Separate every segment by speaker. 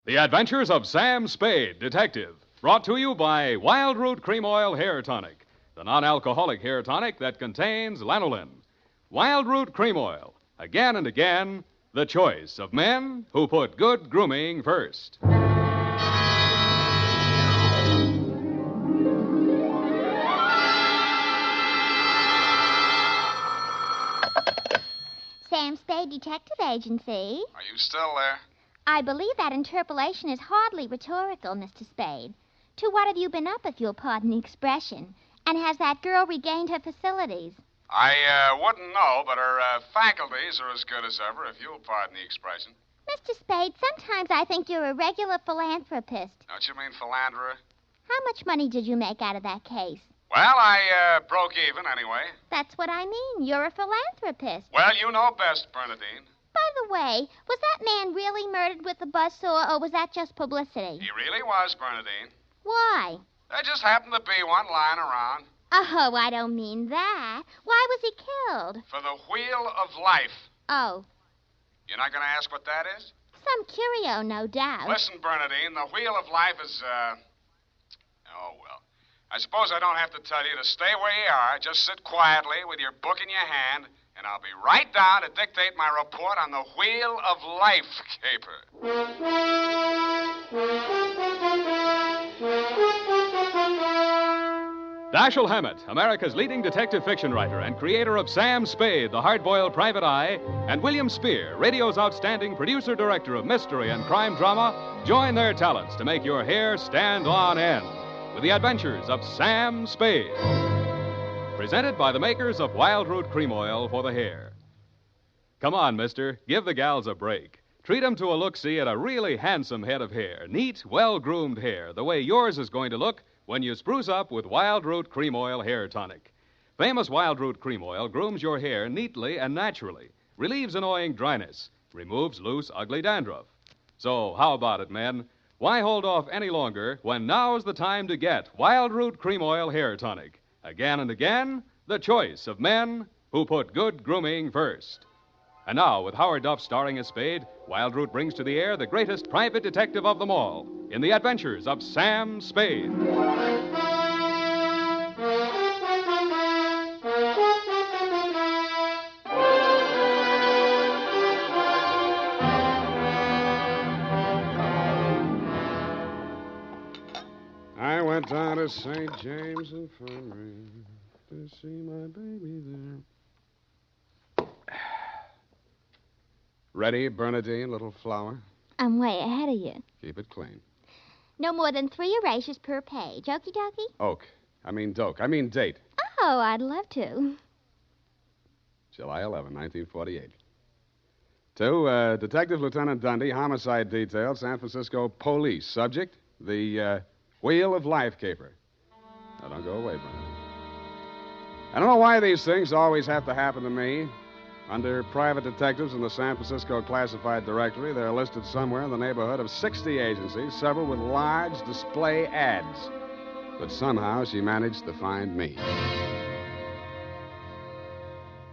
Speaker 1: The Adventures of Sam Spade, Detective, brought to you by Wild Root Cream Oil Hair Tonic, the non-alcoholic hair tonic that contains lanolin. Wild Root Cream Oil, again and again, the choice of men who put good grooming first.
Speaker 2: Sam Spade Detective Agency.
Speaker 3: Are you still there?
Speaker 2: I believe that interpolation is hardly rhetorical, Mr. Spade. To what have you been up, if you'll pardon the expression? And has that girl regained her facilities?
Speaker 3: I wouldn't know, but her faculties are as good as ever, if you'll pardon the expression.
Speaker 2: Mr. Spade, sometimes I think you're a regular philanthropist.
Speaker 3: Don't you mean philanderer?
Speaker 2: How much money did you make out of that case?
Speaker 3: Well, I broke even anyway.
Speaker 2: That's what I mean. You're a philanthropist.
Speaker 3: Well, you know best, Bernadine.
Speaker 2: By the way, was that man really murdered with a buzzsaw, or was that just publicity?
Speaker 3: He really was, Bernadine.
Speaker 2: Why?
Speaker 3: There just happened to be one lying around.
Speaker 2: Oh, I don't mean that. Why was he killed?
Speaker 3: For the wheel of life.
Speaker 2: Oh,
Speaker 3: You're not going to ask what that is?
Speaker 2: some curio, no doubt.
Speaker 3: Listen, Bernadine, the wheel of life is, oh, well. I suppose I don't have to tell you to stay where you are. Just sit quietly with your book in your hand, and I'll be right down to dictate my report on the wheel of life caper.
Speaker 1: Dashiell Hammett, America's leading detective fiction writer and creator of Sam Spade, the hard-boiled private eye, and William Spear, radio's outstanding producer-director of mystery and crime drama, join their talents to make your hair stand on end with the Adventures of Sam Spade. Presented by the makers of Wild Root Cream Oil for the hair. Come on, mister, give the gals a break. Treat 'em to a look-see at a really handsome head of hair, neat, well-groomed hair, the way yours is going to look when you spruce up with Wild Root Cream Oil Hair Tonic. Famous Wild Root Cream Oil grooms your hair neatly and naturally, relieves annoying dryness, removes loose, ugly dandruff. So, how about it, men? Why hold off any longer when now's the time to get Wild Root Cream Oil Hair Tonic? Again and again, the choice of men who put good grooming first. And now, with Howard Duff starring as Spade, Wild Root brings to the air the greatest private detective of them all in the Adventures of Sam Spade.
Speaker 4: I went down to St. James Infirmary to see my baby there. Ready, Bernadine, little flower?
Speaker 2: I'm way ahead of you.
Speaker 4: Keep it clean.
Speaker 2: No more than 3 erasures per page. Okie dokie?
Speaker 4: Doke. I mean date.
Speaker 2: Oh, I'd love to.
Speaker 4: July 11, 1948. To Detective Lieutenant Dundee, Homicide Detail, San Francisco Police. Subject, the Wheel of Life caper. Now, don't go away, Bernadine. I don't know why these things always have to happen to me. Under private detectives in the San Francisco Classified Directory, they're listed somewhere in the neighborhood of 60 agencies, several with large display ads. But somehow she managed to find me.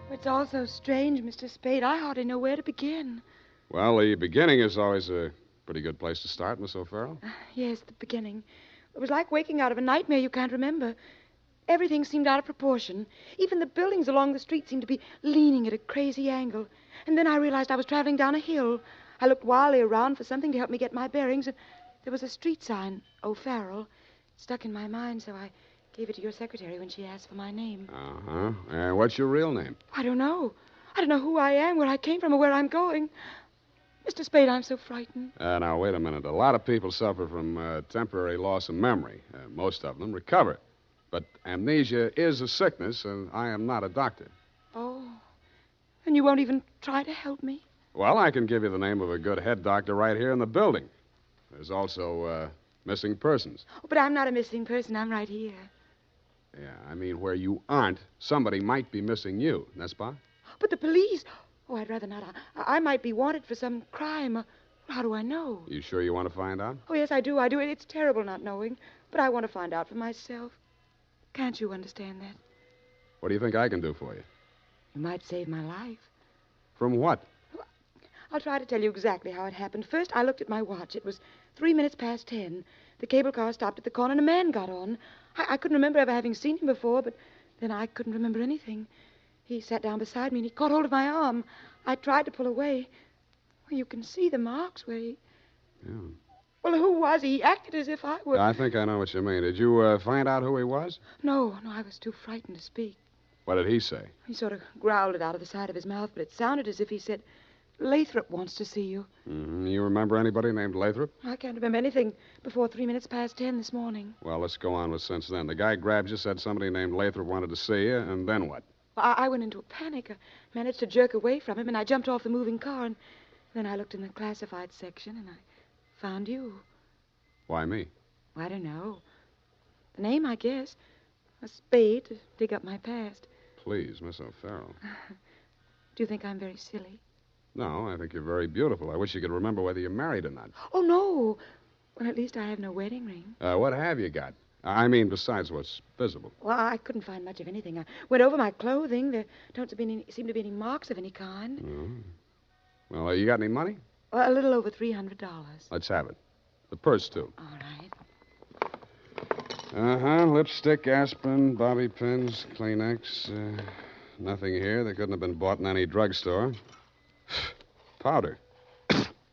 Speaker 5: It's all so strange, Mr. Spade. I hardly know where to begin.
Speaker 4: Well, the beginning is always a pretty good place to start, Miss O'Farrell.
Speaker 5: Yes, the beginning. It was like waking out of a nightmare you can't remember. Everything seemed out of proportion. Even the buildings along the street seemed to be leaning at a crazy angle. And then I realized I was traveling down a hill. I looked wildly around for something to help me get my bearings, and there was a street sign, O'Farrell. It stuck in my mind, so I gave it to your secretary when she asked for my name.
Speaker 4: Uh-huh. What's your real name?
Speaker 5: I don't know. I don't know who I am, where I came from, or where I'm going. Mr. Spade, I'm so frightened.
Speaker 4: Now, wait a minute. A lot of people suffer from temporary loss of memory. Most of them recover. But amnesia is a sickness, and I am not a doctor.
Speaker 5: Oh. And you won't even try to help me?
Speaker 4: Well, I can give you the name of a good head doctor right here in the building. There's also missing persons.
Speaker 5: Oh, but I'm not a missing person. I'm right here.
Speaker 4: Yeah, I mean, where you aren't, somebody might be missing you, n'est-ce pas?
Speaker 5: But the police... Oh, I'd rather not. I might be wanted for some crime. How do I know?
Speaker 4: You sure you want to find out?
Speaker 5: Oh, yes, I do. It's terrible not knowing. But I want to find out for myself. Can't you understand that?
Speaker 4: What do you think I can do for you?
Speaker 5: You might save my life.
Speaker 4: From what?
Speaker 5: I'll try to tell you exactly how it happened. First, I looked at my watch. It was 3 minutes past 10. The cable car stopped at the corner and a man got on. I couldn't remember ever having seen him before, but then I couldn't remember anything. He sat down beside me and he caught hold of my arm. I tried to pull away. Well, you can see the marks where he...
Speaker 4: Yeah.
Speaker 5: Well, who was he? He acted as if I were...
Speaker 4: I think I know what you mean. Did you find out who he was?
Speaker 5: No, I was too frightened to speak.
Speaker 4: What did he say?
Speaker 5: He sort of growled it out of the side of his mouth, but it sounded as if he said, Lathrop wants to see you.
Speaker 4: Mm-hmm. You remember anybody named Lathrop?
Speaker 5: I can't remember anything before 3 minutes past 10 this morning.
Speaker 4: Well, let's go on with since then. The guy grabbed you, said somebody named Lathrop wanted to see you, and then what?
Speaker 5: Well, I went into a panic. I managed to jerk away from him, and I jumped off the moving car, and then I looked in the classified section, and I found you.
Speaker 4: Why me?
Speaker 5: I don't know. The name, I guess. A spade to dig up my past.
Speaker 4: Please, Miss O'Farrell.
Speaker 5: Do you think I'm very silly?
Speaker 4: No, I think you're very beautiful. I wish you could remember whether you're married or not.
Speaker 5: Oh, no. Well, at least I have no wedding ring.
Speaker 4: What have you got? I mean, besides what's visible.
Speaker 5: Well, I couldn't find much of anything. I went over my clothing. There don't seem to be any marks of any kind.
Speaker 4: Oh. Well, you got any money?
Speaker 5: Well, a little over $300.
Speaker 4: Let's have it. The purse, too.
Speaker 5: All right.
Speaker 4: Lipstick, aspirin, bobby pins, Kleenex. Nothing here that couldn't have been bought in any drugstore. Powder.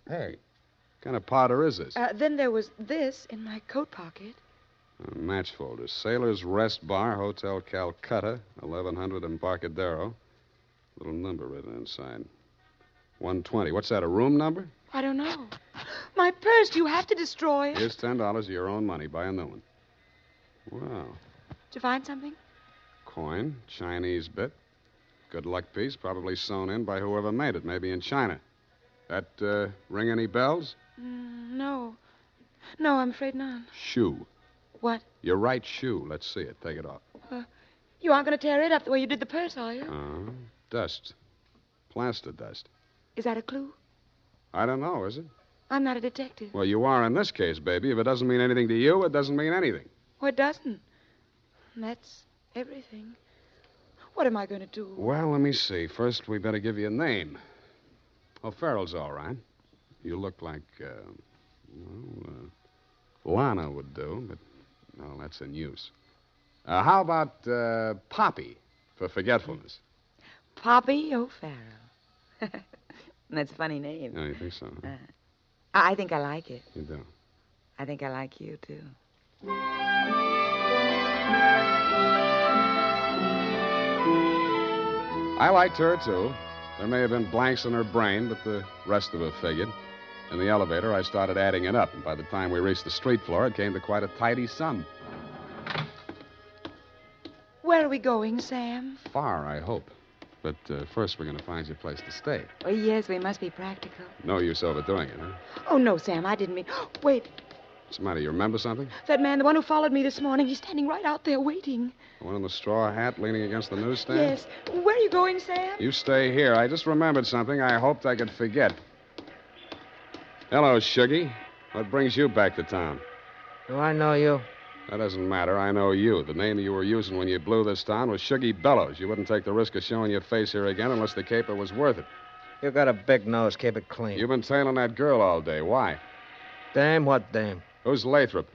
Speaker 4: Hey, what kind of powder is this?
Speaker 5: Then there was this in my coat pocket.
Speaker 4: A match folder. Sailor's Rest Bar, Hotel Calcutta, 1100 Embarcadero. Little number written inside. 120. What's that, a room number?
Speaker 5: I don't know. My purse, you have to destroy it.
Speaker 4: Here's $10 of your own money. Buy a new one. Wow.
Speaker 5: Did you find something?
Speaker 4: Coin, Chinese bit. Good luck piece, probably sewn in by whoever made it, maybe in China. That ring any bells?
Speaker 5: No. No, I'm afraid not.
Speaker 4: Shoe.
Speaker 5: What?
Speaker 4: Your right shoe. Let's see it. Take it off.
Speaker 5: You aren't going to tear it up the way you did the purse, are you?
Speaker 4: Dust. Plaster dust.
Speaker 5: Is that a clue?
Speaker 4: I don't know, is it?
Speaker 5: I'm not a detective.
Speaker 4: Well, you are in this case, baby. If it doesn't mean anything to you, it doesn't mean anything.
Speaker 5: Well, it doesn't. And that's everything. What am I going to do?
Speaker 4: Well, let me see. First, we better give you a name. O'Farrell's all right. You look like, Lana would do, but, no, that's in use. How about Poppy for forgetfulness?
Speaker 5: Poppy O'Farrell. That's a funny name.
Speaker 4: Oh, you think so? Huh?
Speaker 5: I think I like it.
Speaker 4: You do?
Speaker 5: I think I like you, too.
Speaker 4: I liked her, too. There may have been blanks in her brain, but the rest of it figured. In the elevator, I started adding it up, and by the time we reached the street floor, it came to quite a tidy sum.
Speaker 5: Where are we going, Sam?
Speaker 4: Far, I hope. But first, we're going to find you a place to stay.
Speaker 5: Oh, yes, we must be practical.
Speaker 4: No use overdoing it, huh?
Speaker 5: Oh, no, Sam, I didn't mean... Wait.
Speaker 4: What's the matter? You remember something?
Speaker 5: That man, the one who followed me this morning, he's standing right out there waiting.
Speaker 4: The one in the straw hat leaning against the newsstand?
Speaker 5: Yes. Where are you going, Sam?
Speaker 4: You stay here. I just remembered something I hoped I could forget. Hello, Shuggy. What brings you back to town?
Speaker 6: Do I know you?
Speaker 4: That doesn't matter. I know you. The name you were using when you blew this town was Shuggy Bellows. You wouldn't take the risk of showing your face here again unless the caper was worth it.
Speaker 6: You got a big nose. Keep it clean.
Speaker 4: You've been tailing that girl all day. Why?
Speaker 6: Dame? What dame?
Speaker 4: Who's Lathrop?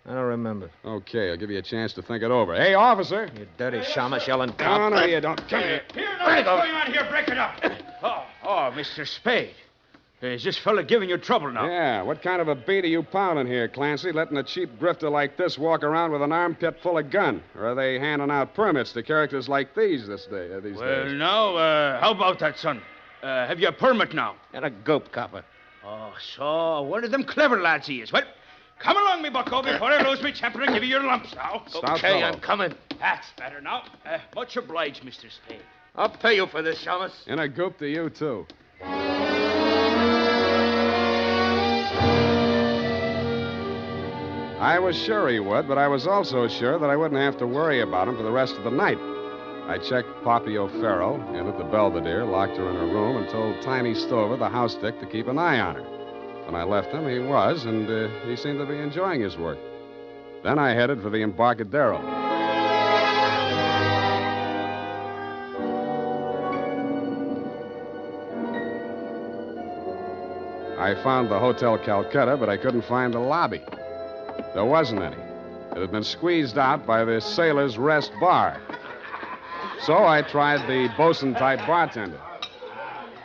Speaker 6: I don't remember.
Speaker 4: Okay, I'll give you a chance to think it over. Hey, officer!
Speaker 6: You dirty shamus yelling.
Speaker 4: No, no, you don't. Come here.
Speaker 7: Here, now, what's going on here? Break it up. Oh, Mr. Spade. Is this fella giving you trouble now?
Speaker 4: Yeah, what kind of a beat are you pounding here, Clancy, letting a cheap grifter like this walk around with an armpit full of gun? Or are they handing out permits to characters like these days?
Speaker 7: Well, now, how about that, son? Have you a permit now?
Speaker 6: And a goop copper.
Speaker 7: Oh, so one of them clever lads he is. Well, come along, me bucko, before I lose my temper and give you your lumps now.
Speaker 4: Stop,
Speaker 6: okay,
Speaker 4: fellow.
Speaker 6: I'm coming.
Speaker 7: That's better now. Much obliged, Mr. Spade.
Speaker 6: I'll pay you for this, shamus.
Speaker 4: And a goop to you, too. I was sure he would, but I was also sure that I wouldn't have to worry about him for the rest of the night. I checked Poppy O'Farrell in at the Belvedere, locked her in her room, and told Tiny Stover, the house dick, to keep an eye on her. When I left him, he was, and he seemed to be enjoying his work. Then I headed for the Embarcadero. I found the Hotel Calcutta, but I couldn't find the lobby. There wasn't any. It had been squeezed out by the Sailor's Rest Bar. So I tried the bosun-type bartender.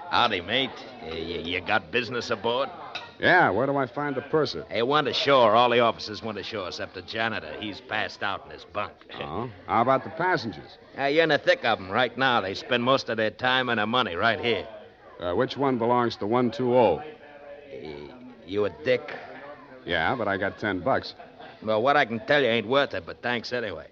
Speaker 6: Howdy, mate. You got business aboard?
Speaker 4: Yeah, where do I find the purser?
Speaker 6: Hey, went ashore. All the officers went ashore except the janitor. He's passed out in his bunk.
Speaker 4: Oh? How about the passengers?
Speaker 6: You're in the thick of them right now. They spend most of their time and their money right here.
Speaker 4: Which one belongs to 120?
Speaker 6: You a dick?
Speaker 4: Yeah, but I got $10.
Speaker 6: Well, what I can tell you ain't worth it, but thanks anyway.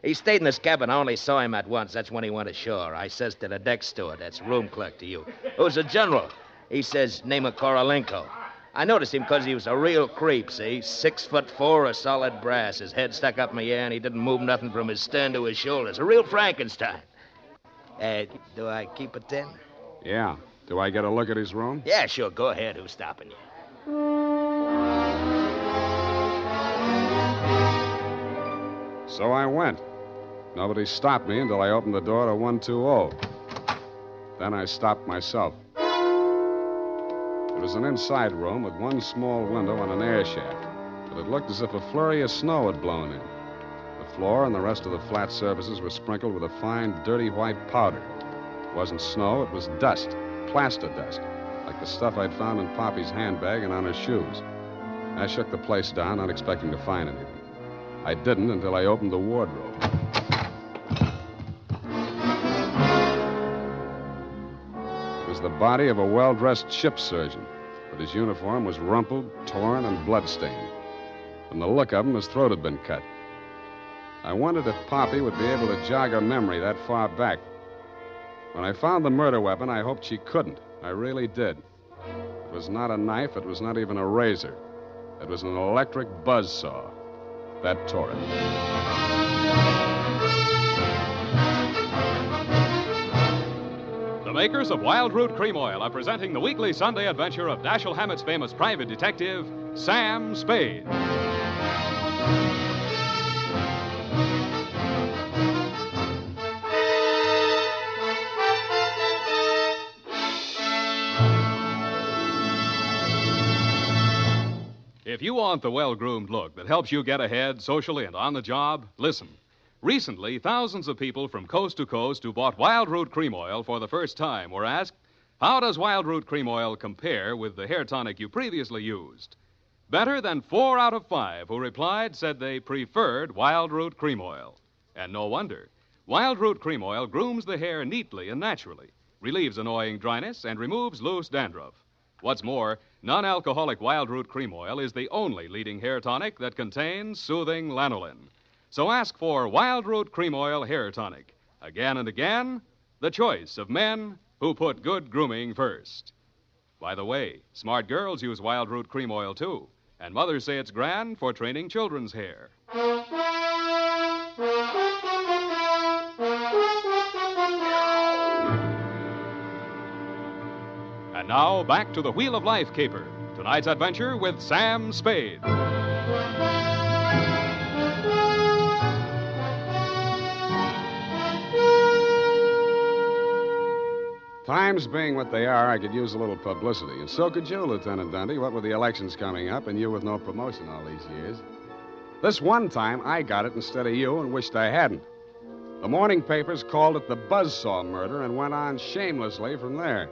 Speaker 6: He stayed in this cabin. I only saw him at once. That's when he went ashore. I says to the deck steward, that's room clerk to you, who's a general. He says, name of Corolenko. I noticed him because he was a real creep, see? 6'4", a solid brass. His head stuck up in the air, and he didn't move nothing from his stern to his shoulders. A real Frankenstein. Do I keep it then?
Speaker 4: Yeah. Do I get a look at his room?
Speaker 6: Yeah, sure. Go ahead. Who's stopping you?
Speaker 4: So I went. Nobody stopped me until I opened the door to 120. Then I stopped myself. It was an inside room with one small window and an air shaft, but it looked as if a flurry of snow had blown in. The floor and the rest of the flat surfaces were sprinkled with a fine, dirty white powder. It wasn't snow, it was dust, plaster dust, like the stuff I'd found in Poppy's handbag and on her shoes. I shook the place down, not expecting to find anything. I didn't until I opened the wardrobe. It was the body of a well-dressed ship surgeon, but his uniform was rumpled, torn, and blood-stained. From the look of him, his throat had been cut. I wondered if Poppy would be able to jog her memory that far back. When I found the murder weapon, I hoped she couldn't. I really did. It was not a knife. It was not even a razor. It was an electric buzzsaw. That tore it.
Speaker 1: The makers of Wild Root Cream Oil are presenting the weekly Sunday adventure of Dashiell Hammett's famous private detective, Sam Spade. If you want the well-groomed look that helps you get ahead socially and on the job, listen. Recently, thousands of people from coast to coast who bought Wild Root Cream Oil for the first time were asked, how does Wild Root Cream Oil compare with the hair tonic you previously used? Better than 4 out of 5 who replied said they preferred Wild Root Cream Oil. And no wonder. Wild Root Cream Oil grooms the hair neatly and naturally, relieves annoying dryness, and removes loose dandruff. What's more, non-alcoholic Wild Root Cream Oil is the only leading hair tonic that contains soothing lanolin. So ask for Wild Root Cream Oil Hair Tonic. Again and again, the choice of men who put good grooming first. By the way, smart girls use Wild Root Cream Oil, too. And mothers say it's grand for training children's hair. And now, back to the Wheel of Life caper. Tonight's adventure with Sam Spade.
Speaker 4: Times being what they are, I could use a little publicity. And so could you, Lieutenant Dundee, what with the elections coming up and you with no promotion all these years. This one time, I got it instead of you and wished I hadn't. The morning papers called it the Buzzsaw murder and went on shamelessly from there.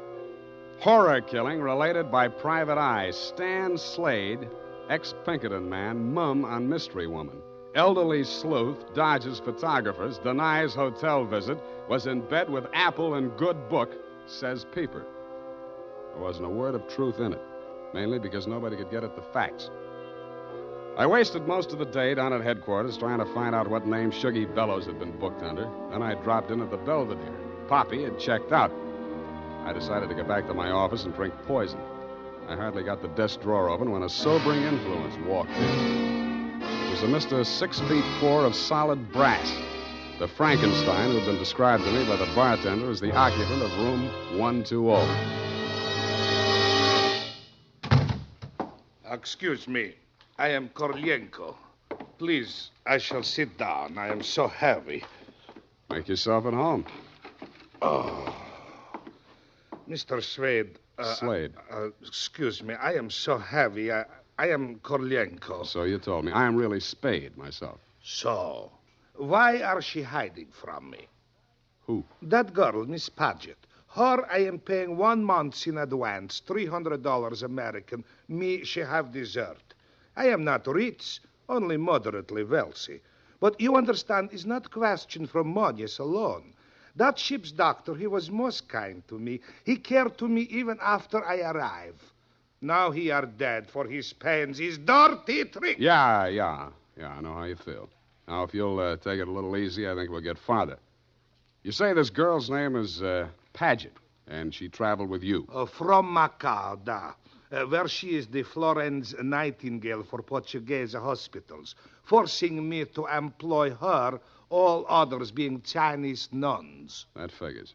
Speaker 4: Horror killing related by Private Eye. Stan Slade, ex-Pinkerton man, mum on mystery woman. Elderly sleuth, dodges photographers, denies hotel visit, was in bed with Apple and good book, says Peeper. There wasn't a word of truth in it, mainly because nobody could get at the facts. I wasted most of the day down at headquarters trying to find out what name Shuggy Bellows had been booked under. Then I dropped in at the Belvedere. Poppy had checked out. I decided to go back to my office and drink poison. I hardly got the desk drawer open when a sobering influence walked in. It was a Mr. 6'4" of solid brass. The Frankenstein who'd been described to me by the bartender as the occupant of room 120.
Speaker 8: Excuse me. I am Corolenko. Please, I shall sit down. I am so heavy.
Speaker 4: Make yourself at home.
Speaker 8: Oh. Mr. Spade,
Speaker 4: Slade.
Speaker 8: Excuse me. I am so heavy. I am Corolenko.
Speaker 4: So you told me. I am really Spade myself.
Speaker 8: So, why are she hiding from me?
Speaker 4: Who?
Speaker 8: That girl, Miss Paget. Her, I am paying 1 month in advance, $300 American. Me, she have dessert. I am not rich, only moderately wealthy. But you understand, it's not question from money alone. That ship's doctor, he was most kind to me. He cared to me even after I arrive. Now he are dead for his pains, his dirty trick.
Speaker 4: Yeah, I know how you feel. Now, if you'll take it a little easy, I think we'll get farther. You say this girl's name is Paget, and she traveled with you.
Speaker 8: From Macau, where she is the Florence Nightingale for Portuguese hospitals, forcing me to employ her, all others being Chinese nuns.
Speaker 4: That figures.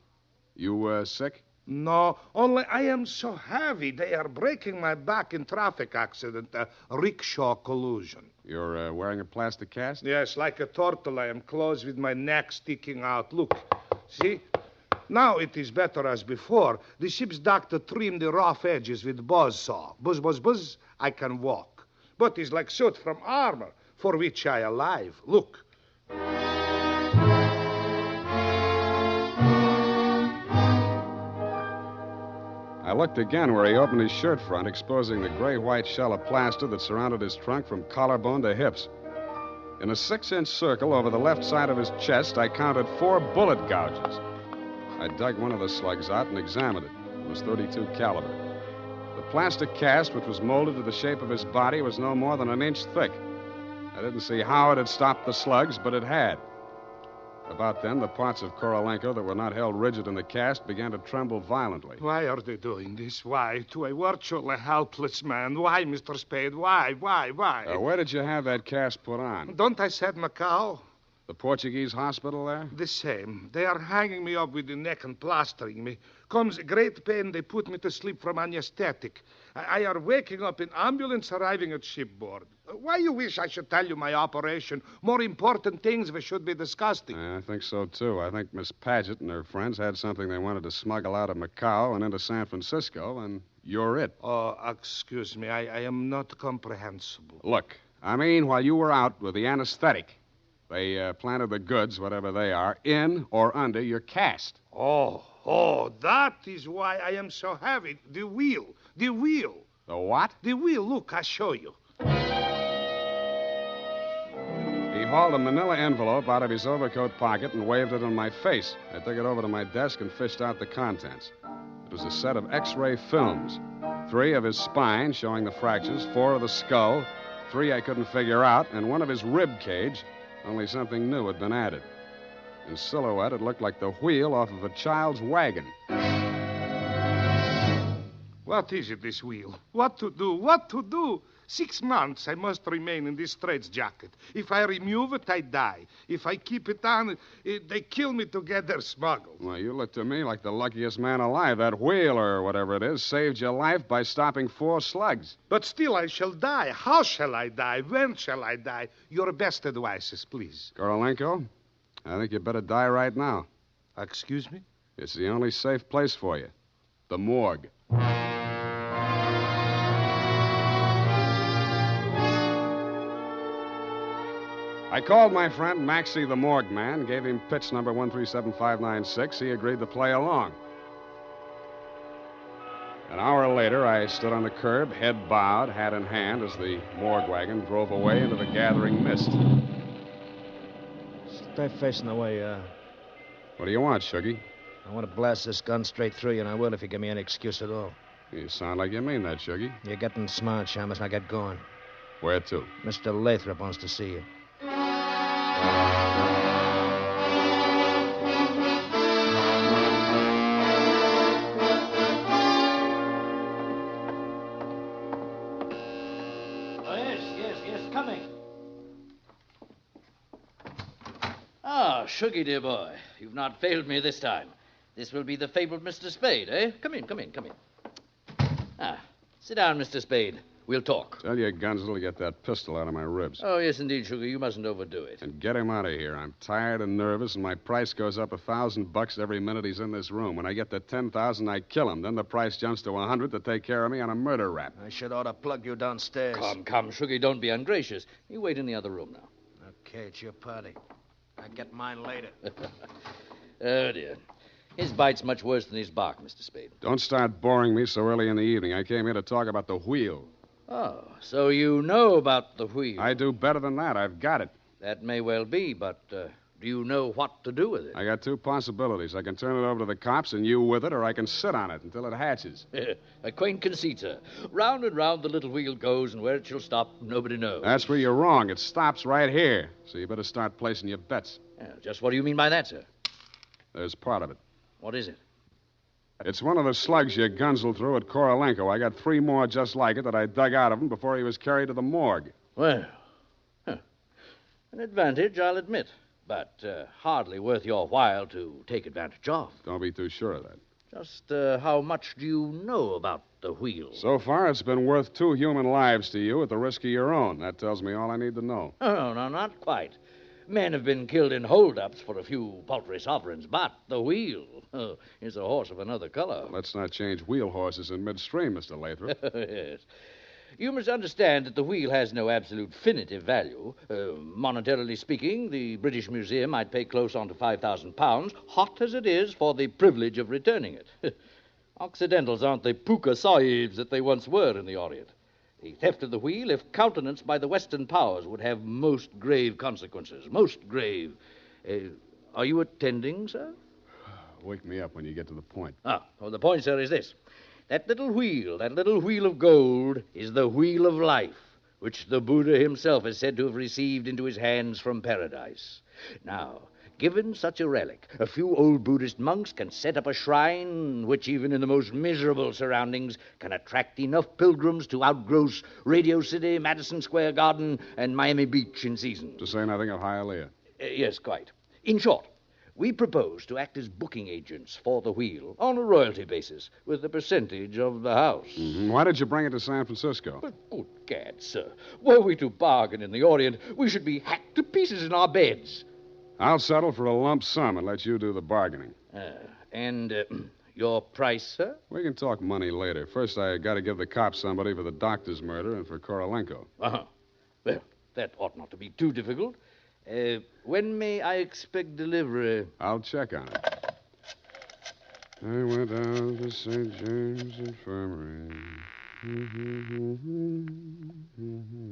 Speaker 4: You sick?
Speaker 8: No, only I am so heavy. They are breaking my back in traffic accident, rickshaw collusion.
Speaker 4: You're wearing a plastic cast?
Speaker 8: Yes, like a turtle, I am closed with my neck sticking out. Look, see? Now it is better as before. The ship's doctor trimmed the rough edges with buzzsaw. Buzz, buzz, buzz, I can walk. But it's like suit from armor, for which I alive. Look.
Speaker 4: I looked again where he opened his shirt front, exposing the gray-white shell of plaster that surrounded his trunk from collarbone to hips. In a 6-inch circle over the left side of his chest, I counted 4 bullet gouges. I dug one of the slugs out and examined it. It was .32 caliber. The plastic cast, which was molded to the shape of his body, was no more than 1 inch thick. I didn't see how it had stopped the slugs, but it had. About then, the parts of Corolenko that were not held rigid in the cast began to tremble violently.
Speaker 8: Why are they doing this? Why? To a virtually helpless man. Why, Mr. Spade? Why?
Speaker 4: Where did you have that cast put on?
Speaker 8: Don't I said Macau?
Speaker 4: The Portuguese hospital there?
Speaker 8: The same. They are hanging me up with the neck and plastering me. Comes great pain, they put me to sleep from anesthetic. I are waking up in ambulance arriving at shipboard. Why you wish I should tell you my operation? More important things we should be discussing.
Speaker 4: I think so, too. I think Miss Paget and her friends had something they wanted to smuggle out of Macau and into San Francisco, and you're it.
Speaker 8: Oh, excuse me. I am not comprehensible.
Speaker 4: Look, I mean, while you were out with the anesthetic, they planted the goods, whatever they are, in or under your cast.
Speaker 8: Oh, that is why I am so heavy. The wheel.
Speaker 4: The what?
Speaker 8: The wheel. Look, I show you.
Speaker 4: He hauled a manila envelope out of his overcoat pocket and waved it in my face. I took it over to my desk and fished out the contents. It was a set of X-ray films. 3 of his spine, showing the fractures, 4 of the skull, 3 I couldn't figure out, and 1 of his rib cage, only something new had been added. In silhouette, it looked like the wheel off of a child's wagon.
Speaker 8: What is it, this wheel? What to do? 6 months I must remain in this straitjacket. If I remove it, I die. If I keep it on, they kill me to get their smuggled.
Speaker 4: Well, you look to me like the luckiest man alive. That wheel, or whatever it is, saved your life by stopping 4 slugs.
Speaker 8: But still I shall die. How shall I die? When shall I die? Your best advices, please.
Speaker 4: Corolenko, I think you better die right now.
Speaker 8: Excuse me?
Speaker 4: It's the only safe place for you. The morgue. I called my friend Maxie the morgue man, gave him pitch number 137596. He agreed to play along. An hour later, I stood on the curb, head bowed, hat in hand, as the morgue wagon drove away into the gathering mist.
Speaker 6: Stay facing the way,
Speaker 4: What do you want, Shuggy?
Speaker 6: I want to blast this gun straight through you, and I will if you give me any excuse at all.
Speaker 4: You sound like you mean that, Shuggy.
Speaker 6: You're getting smart, Shamus. Now get going.
Speaker 4: Where to?
Speaker 6: Mr. Lathrop wants to see you.
Speaker 9: Shuggy, dear boy, you've not failed me this time. This will be the fabled Mr. Spade, eh? Come in. Ah, sit down, Mr. Spade. We'll talk.
Speaker 4: Tell your Gunsel to get that pistol out of my ribs.
Speaker 9: Oh, yes, indeed, Sugar. You mustn't overdo it.
Speaker 4: And get him out of here. I'm tired and nervous, and my price goes up $1,000 every minute he's in this room. When I get to 10,000, I kill him. Then the price jumps to 100 to take care of me on a murder rap.
Speaker 6: I should ought to plug you downstairs.
Speaker 9: Come, Sugar. Don't be ungracious. You wait in the other room now.
Speaker 6: Okay, it's your party. I get mine later.
Speaker 9: Oh, dear. His bite's much worse than his bark, Mr. Spade.
Speaker 4: Don't start boring me so early in the evening. I came here to talk about the wheel.
Speaker 9: Oh, so you know about the wheel.
Speaker 4: I do better than that. I've got it.
Speaker 9: That may well be, but do you know what to do with it?
Speaker 4: I got two possibilities. I can turn it over to the cops and you with it, or I can sit on it until it hatches.
Speaker 9: A quaint conceit, sir. Round and round the little wheel goes, and where it shall stop, nobody knows.
Speaker 4: That's where you're wrong. It stops right here. So you better start placing your bets.
Speaker 9: Just what do you mean by that, sir?
Speaker 4: There's part of it.
Speaker 9: What is it?
Speaker 4: It's one of the slugs you Gunsel threw at Corolenko. I got 3 more just like it that I dug out of him before he was carried to the morgue.
Speaker 9: Well, an advantage, I'll admit, but hardly worth your while to take advantage of.
Speaker 4: Don't be too sure of that.
Speaker 9: Just how much do you know about the wheel?
Speaker 4: So far, it's been worth 2 human lives to you at the risk of your own. That tells me all I need to know.
Speaker 9: Oh, no, not quite. Men have been killed in hold-ups for a few paltry sovereigns, but the wheel is a horse of another color.
Speaker 4: Let's not change wheel horses in midstream, Mr. Lathrop.
Speaker 9: Yes. You must understand that the wheel has no absolute definitive value. Monetarily speaking, the British Museum might pay close on to £5,000, hot as it is, for the privilege of returning it. Occidentals aren't the puka sahibs that they once were in the Orient. The theft of the wheel, if countenanced by the Western powers, would have most grave consequences. Most grave. Are you attending, sir?
Speaker 4: Wake me up when you get to the point.
Speaker 9: The point, sir, is this. That little wheel of gold, is the wheel of life, which the Buddha himself is said to have received into his hands from paradise. Now, given such a relic, a few old Buddhist monks can set up a shrine which, even in the most miserable surroundings, can attract enough pilgrims to outgross Radio City, Madison Square Garden, and Miami Beach in season.
Speaker 4: To say nothing of Hialeah.
Speaker 9: Yes, quite. In short, we propose to act as booking agents for the wheel on a royalty basis with a percentage of the house.
Speaker 4: Mm-hmm. Why did you bring it to San Francisco?
Speaker 9: But good gad, sir. Were we to bargain in the Orient, we should be hacked to pieces in our beds.
Speaker 4: I'll settle for a lump sum and let you do the bargaining.
Speaker 9: And your price, sir?
Speaker 4: We can talk money later. First, I got to give the cops somebody for the doctor's murder and for Corolenko.
Speaker 9: Well, that ought not to be too difficult. When may I expect delivery?
Speaker 4: I'll check on it. I went down to St. James Infirmary.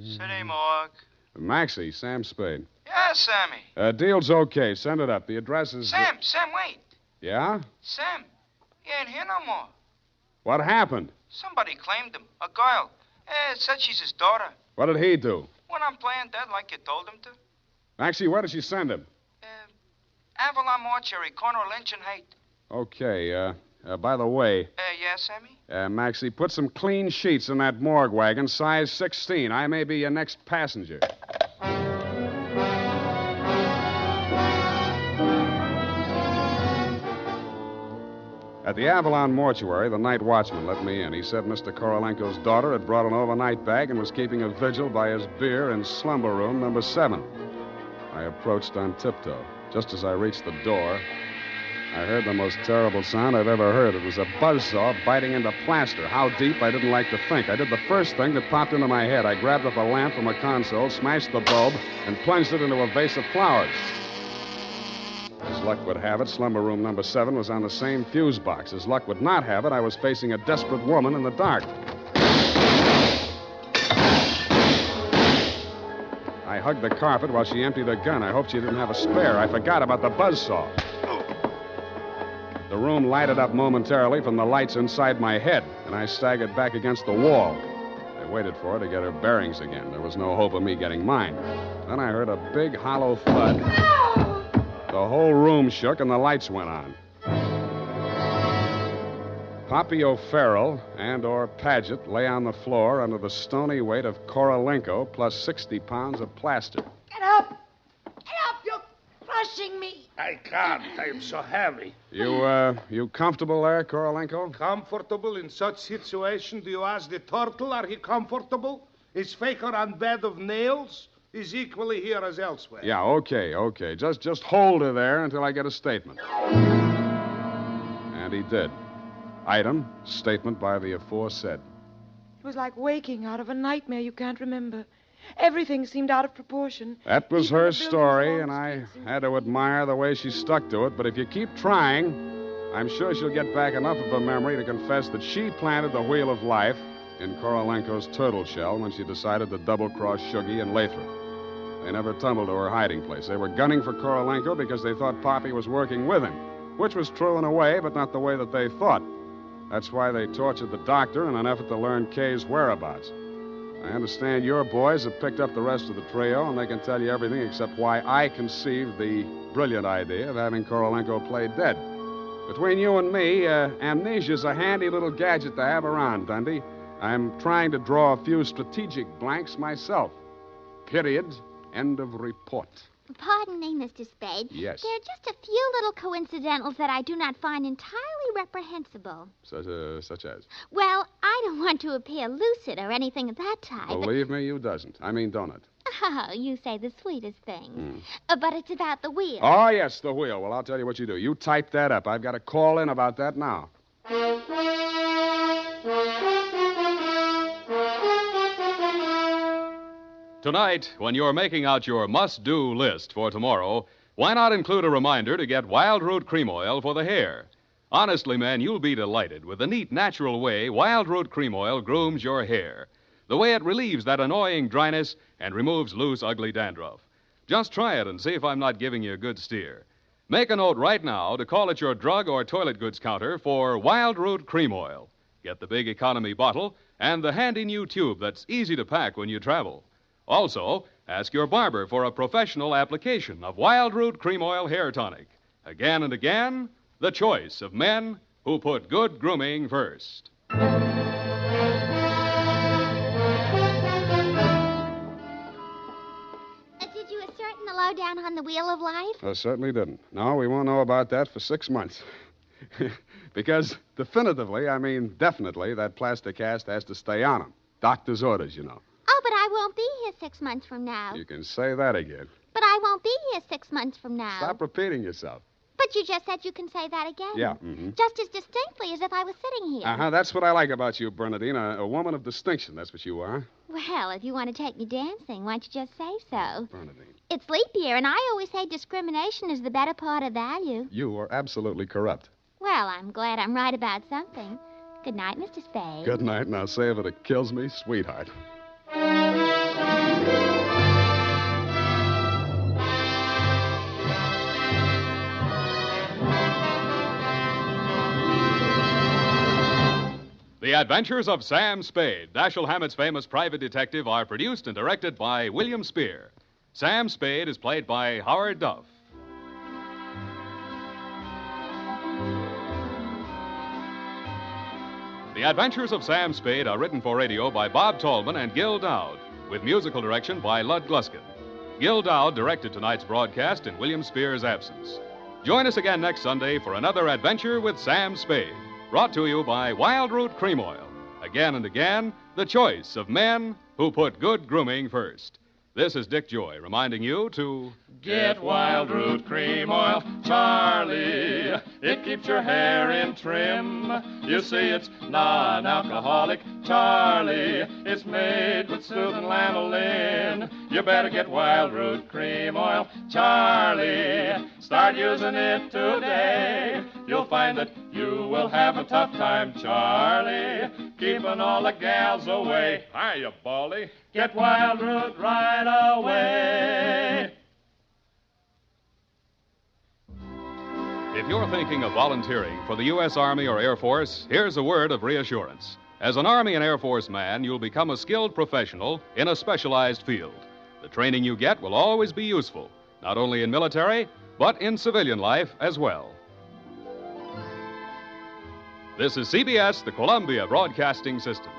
Speaker 10: City morgue.
Speaker 4: Maxie, Sam Spade.
Speaker 10: Yeah, Sammy.
Speaker 4: Deal's okay. Send it up. The address is...
Speaker 10: Sam, wait.
Speaker 4: Yeah?
Speaker 10: Sam, he ain't here no more.
Speaker 4: What happened?
Speaker 10: Somebody claimed him. A girl. Said she's his daughter.
Speaker 4: What did he do?
Speaker 10: Went on playing dead like you told him to.
Speaker 4: Maxie, where did she send him?
Speaker 10: Avalon Mortuary, corner of Lynch and Haight.
Speaker 4: Okay, by the way...
Speaker 10: Yeah, Sammy?
Speaker 4: Maxie, put some clean sheets in that morgue wagon, size 16. I may be your next passenger. At the Avalon Mortuary, the night watchman let me in. He said Mr. Corolenko's daughter had brought an overnight bag and was keeping a vigil by his beer in slumber room number 7. I approached on tiptoe. Just as I reached the door, I heard the most terrible sound I've ever heard. It was a buzzsaw biting into plaster. How deep, I didn't like to think. I did the first thing that popped into my head. I grabbed up a lamp from a console, smashed the bulb, and plunged it into a vase of flowers. As luck would have it, slumber room number 7 was on the same fuse box. As luck would not have it, I was facing a desperate woman in the dark. I hugged the carpet while she emptied her gun. I hoped she didn't have a spare. I forgot about the buzzsaw. The room lighted up momentarily from the lights inside my head, and I staggered back against the wall. I waited for her to get her bearings again. There was no hope of me getting mine. Then I heard a big, hollow thud. The whole room shook, and the lights went on. Poppy O'Farrell and/or Paget lay on the floor under the stony weight of Corolenko plus 60 pounds of plaster.
Speaker 5: Get up! Get up, you crushing me.
Speaker 8: I can't. I am so heavy.
Speaker 4: You comfortable there, Corolenko?
Speaker 8: Comfortable in such situation? Do you ask the turtle? Are he comfortable? Is Faker on bed of nails? He's equally here as elsewhere.
Speaker 4: Yeah, okay. Just hold her there until I get a statement. And he did. Item, statement by the aforesaid.
Speaker 5: It was like waking out of a nightmare you can't remember. Everything seemed out of proportion.
Speaker 4: That was
Speaker 5: Even
Speaker 4: her
Speaker 5: the buildings
Speaker 4: story,
Speaker 5: along
Speaker 4: and
Speaker 5: the
Speaker 4: I
Speaker 5: streets
Speaker 4: had to admire the way she stuck to it. But if you keep trying, I'm sure she'll get back enough of her memory to confess that she planted the wheel of life in Corolenko's turtle shell when she decided to double-cross Shuggy and Lathrop. They never tumbled to her hiding place. They were gunning for Corolenko because they thought Poppy was working with him, which was true in a way, but not the way that they thought. That's why they tortured the doctor in an effort to learn Kay's whereabouts. I understand your boys have picked up the rest of the trio, and they can tell you everything except why I conceived the brilliant idea of having Corolenko play dead. Between you and me, amnesia's a handy little gadget to have around, Dundee. I'm trying to draw a few strategic blanks myself. Period. End of report.
Speaker 2: Pardon me, Mr. Spade.
Speaker 4: Yes.
Speaker 2: There are just a few little coincidentals that I do not find entirely reprehensible.
Speaker 4: Such as?
Speaker 2: Well, I don't want to appear lucid or anything of that type.
Speaker 4: Believe me, you doesn't. I mean, don't it?
Speaker 2: Oh, you say the sweetest things. But it's about the wheel.
Speaker 4: Oh, yes, the wheel. Well, I'll tell you what you do. You type that up. I've got to call in about that now.
Speaker 1: Tonight, when you're making out your must-do list for tomorrow, why not include a reminder to get Wild Root Cream Oil for the hair? Honestly, men, you'll be delighted with the neat, natural way Wild Root Cream Oil grooms your hair. The way it relieves that annoying dryness and removes loose, ugly dandruff. Just try it and see if I'm not giving you a good steer. Make a note right now to call at your drug or toilet goods counter for Wild Root Cream Oil. Get the big economy bottle and the handy new tube that's easy to pack when you travel. Also, ask your barber for a professional application of Wild Root Cream Oil Hair Tonic. Again and again, the choice of men who put good grooming first.
Speaker 2: Did you ascertain the lowdown on the wheel of life?
Speaker 4: I certainly didn't. No, we won't know about that for 6 months. Because definitely, that plastic cast has to stay on him. Doctor's orders, you know.
Speaker 2: Oh, but I won't be here 6 months from now.
Speaker 4: You can say that again.
Speaker 2: But I won't be here 6 months from now.
Speaker 4: Stop repeating yourself.
Speaker 2: But you just said you can say that again.
Speaker 4: Yeah.
Speaker 2: Just as distinctly as if I was sitting here.
Speaker 4: Uh-huh. That's what I like about you, Bernadine. A woman of distinction. That's what you are.
Speaker 2: Well, if you want to take me dancing, why don't you just say so?
Speaker 4: Bernadine.
Speaker 2: It's leap year, and I always say discrimination is the better part of value.
Speaker 4: You are absolutely corrupt.
Speaker 2: Well, I'm glad I'm right about something. Good night, Mr. Spade.
Speaker 4: Good night. Now say if it kills me, sweetheart.
Speaker 1: The Adventures of Sam Spade, Dashiell Hammett's famous private detective, are produced and directed by William Spear. Sam Spade is played by Howard Duff. The Adventures of Sam Spade are written for radio by Bob Tallman and Gil Dowd, with musical direction by Lud Gluskin. Gil Dowd directed tonight's broadcast in William Spear's absence. Join us again next Sunday for another adventure with Sam Spade, brought to you by Wild Root Cream Oil. Again and again, the choice of men who put good grooming first. This is Dick Joy reminding you to
Speaker 11: get Wild Root Cream Oil, Charlie. It keeps your hair in trim. You see, it's non-alcoholic, Charlie. It's made with soothing lanolin. You better get Wild Root Cream Oil, Charlie. Start using it today. You'll find that you will have a tough time, Charlie, keeping all the gals away.
Speaker 1: Hiya, Baldy.
Speaker 11: Get Wild Root right away.
Speaker 1: If you're thinking of volunteering for the U.S. Army or Air Force, here's a word of reassurance. As an Army and Air Force man, you'll become a skilled professional in a specialized field. The training you get will always be useful, not only in military, but in civilian life as well. This is CBS, the Columbia Broadcasting System.